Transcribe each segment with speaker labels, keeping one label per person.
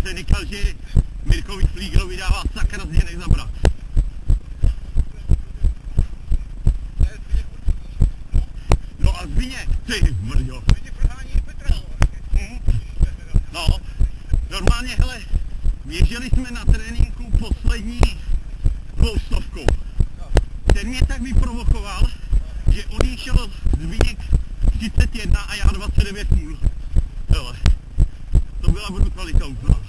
Speaker 1: jsem říkal, že Mirkovi Flígerovi dává sakra Zděnek zabrat. No a Zbyněk, ty mrďo. No, normálně, hele, běželi jsme na tréninku poslední 200. Ten mě tak vyprovokoval, že on jí šel Zbyněk 31 a já 29,5. Hele, to byla brutalita úplná.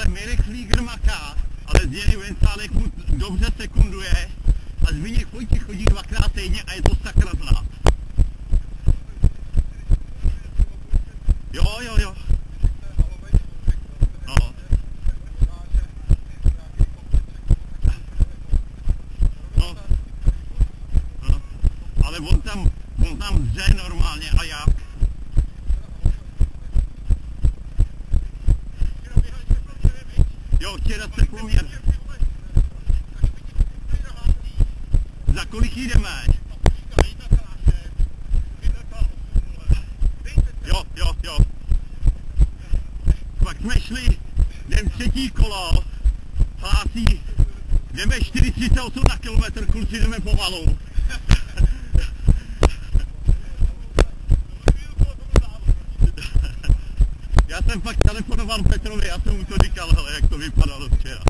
Speaker 1: Mirek Flíger maká, ale Zděněk Vencálek mu dobře sekunduje a Zbyněk Vojtěch chodí 2krát týdně a je to sakra znát. Jo. No. No. Ale on tam zře normálně a jak? Jo, včera se poměr. Za kolik jdeme? Jo. Pak jsme šli, jdem třetí kolo, hlásí, jdeme 4,38 na kilometr, kluci jdeme pomalu. Já jsem pak telefonoval Petrovi, já jsem mu to říkal, hele, jak to vypadalo včera.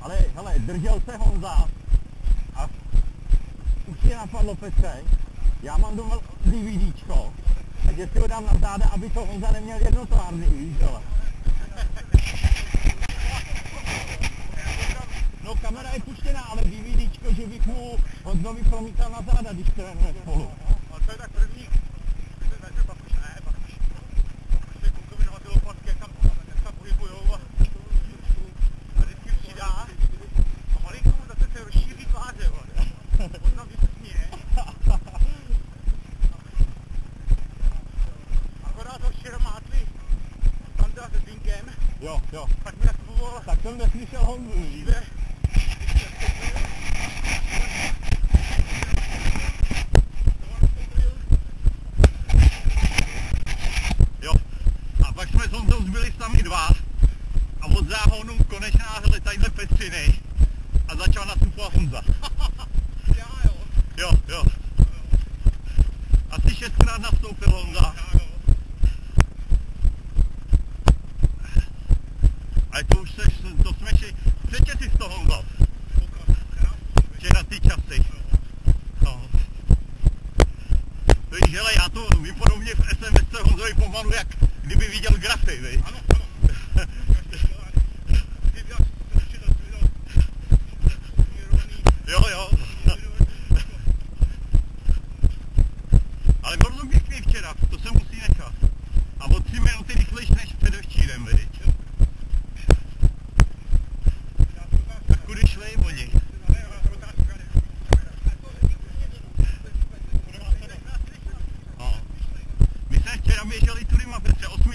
Speaker 1: Ale hele, držel se Honza a už mě napadlo, Petře, já mám doma DVDčko. Takže si ho dám na záda, aby to Honza neměl jednotvárný, víš, ale. No kamera je puštěná, ale DVDčko, že bych mu Honzovi promítal na záda, když trénuje spolu.
Speaker 2: Ale to je tak první, pak už ne, pak už se kombinovat ty lopatky, jak tam pohybujou a vždycky přidá a malinko mu zase se rozšíří tváře, on tam vysměje. Akorát ho včera mátli Standa se Zbínkem.
Speaker 1: Jo.
Speaker 2: Tak mi nasluboval.
Speaker 1: Tak jsem neslyšel Honzu, víš? Jo. A pak jsme s Honzou zbyli sami dva a od záhonu konečná hele tadyhle Petřiny a začal nastupovat Honza. Jo. Asi 6krát nastoupil Honza. Ale to jsme šli, přečet si z toho Honzo. Včera ty časy. No. Víš, hele, já to vypodobně v SMS Honzovi pomalu, jak kdyby viděl grafy, víš?
Speaker 2: Ano.
Speaker 1: Jo. Ale bylo pěkný včera, to se musí nechat. A o 3 minuty rychlejš než předevčírem, viď? Tak kudy šli oni? No. My jsme včera běželi tudyma, Petře, 8.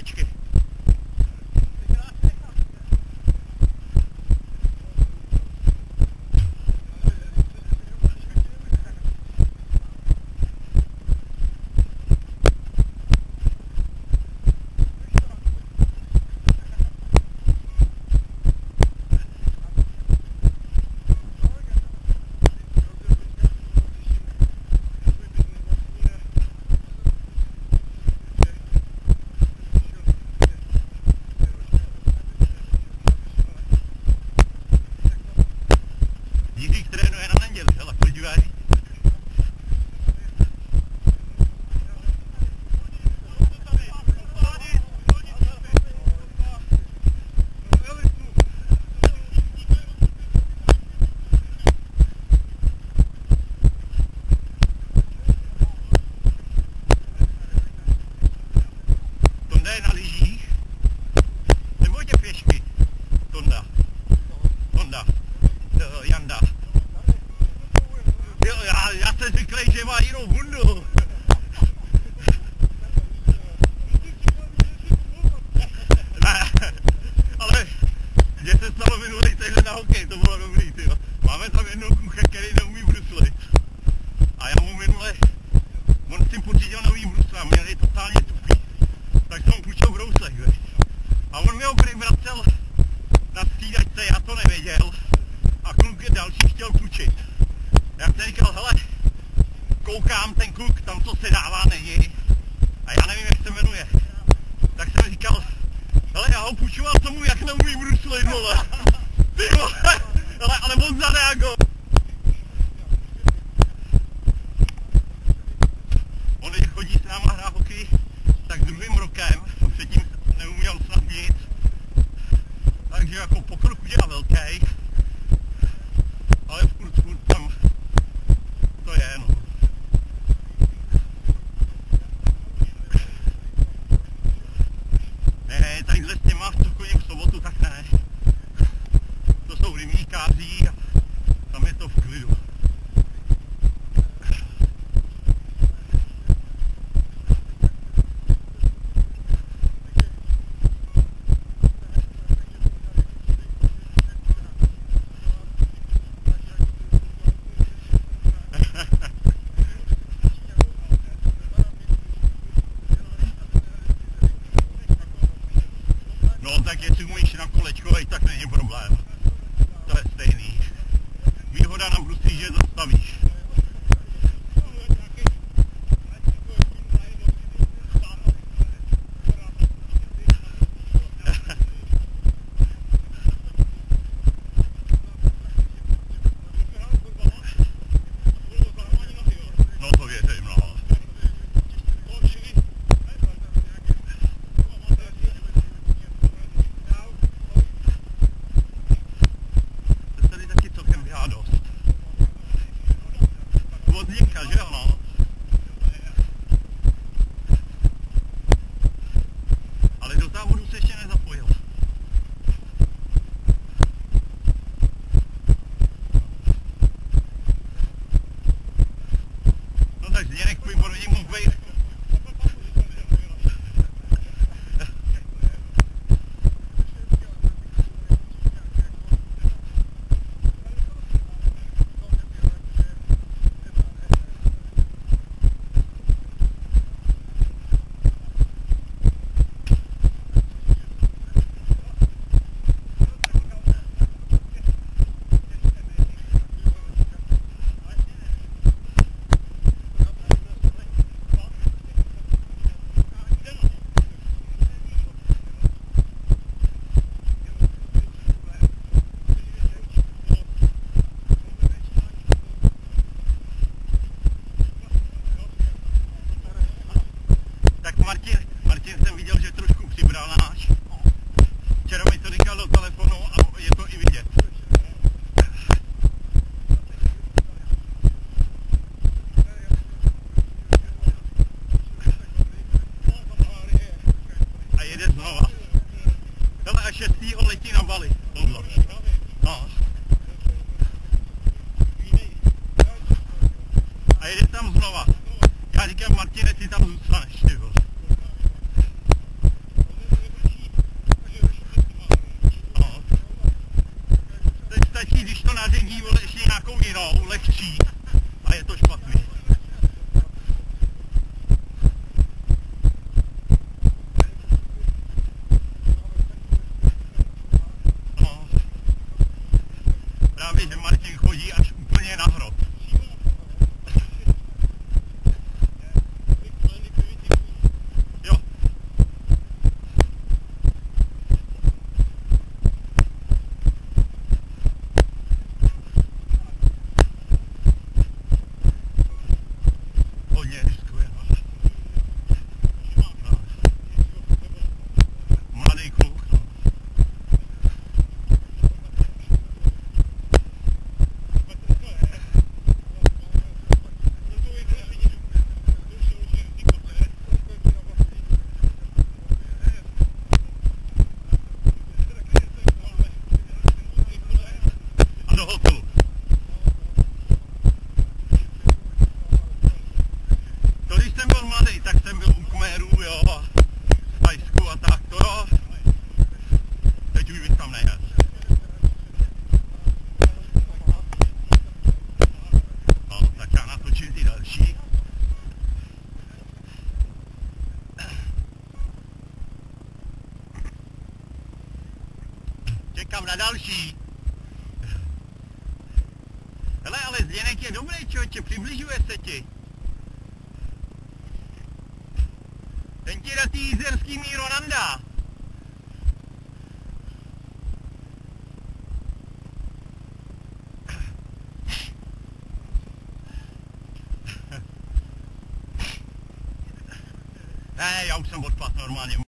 Speaker 1: točit. Jak jsem říkal, hele, koukám, ten kluk tam, co se dává, není. A já nevím, jak se jmenuje. Tak jsem říkal, hele, já ho půjčoval tomu, jak neumí bruslit, vole. Ty vole, hele, ale on zareagoval. On když chodí s náma hrát hokej, tak druhým rokem, předtím neuměl snad nic. Takže jako pokrok udělal velký. Ale furt tam to je, no. Ne, tadyhle s těma, co chodím v sobotu, tak ne. To jsou rybníkáři a tam je to v klidu. No tak jestli umíš na kolečkovej, tak není problém. To je stejný. Výhoda na bruslí, že zastavíš. No to věřím, no. Od Zdenka, že jo, no? Ale do táboru se ještě nezapojil. No tak Zdeněk výborně mohl být. Martin jsem viděl, že trošku přibral náš. Včera mi to říkal do telefonu a je to i vidět. A jede znova. Hele, a 6. letí na Bali. No. A jede tam znova. Já říkám, Martine, ty tam zůstaneš, ty vole. No. Teď stačí, když to naředí, vole, ještě nějakou jinou, lehčí. A je to špatný. No. Právě, že Martin chodí až úplně na hrot. Hodně riskuje, no. No. Mladý kluk, no. A do hotelu. Když jsem byl mladý, tak jsem byl u Kmerů, jo, a v Thajsku a tak, to jo. Teď už bych tam nejet. No, tak já natočím ty další. Čekám na další. Hele, člověče, přibližuje se ti. Ten ti dá ty jízerský Míro nandá. Ne, já už jsem odpad normálně.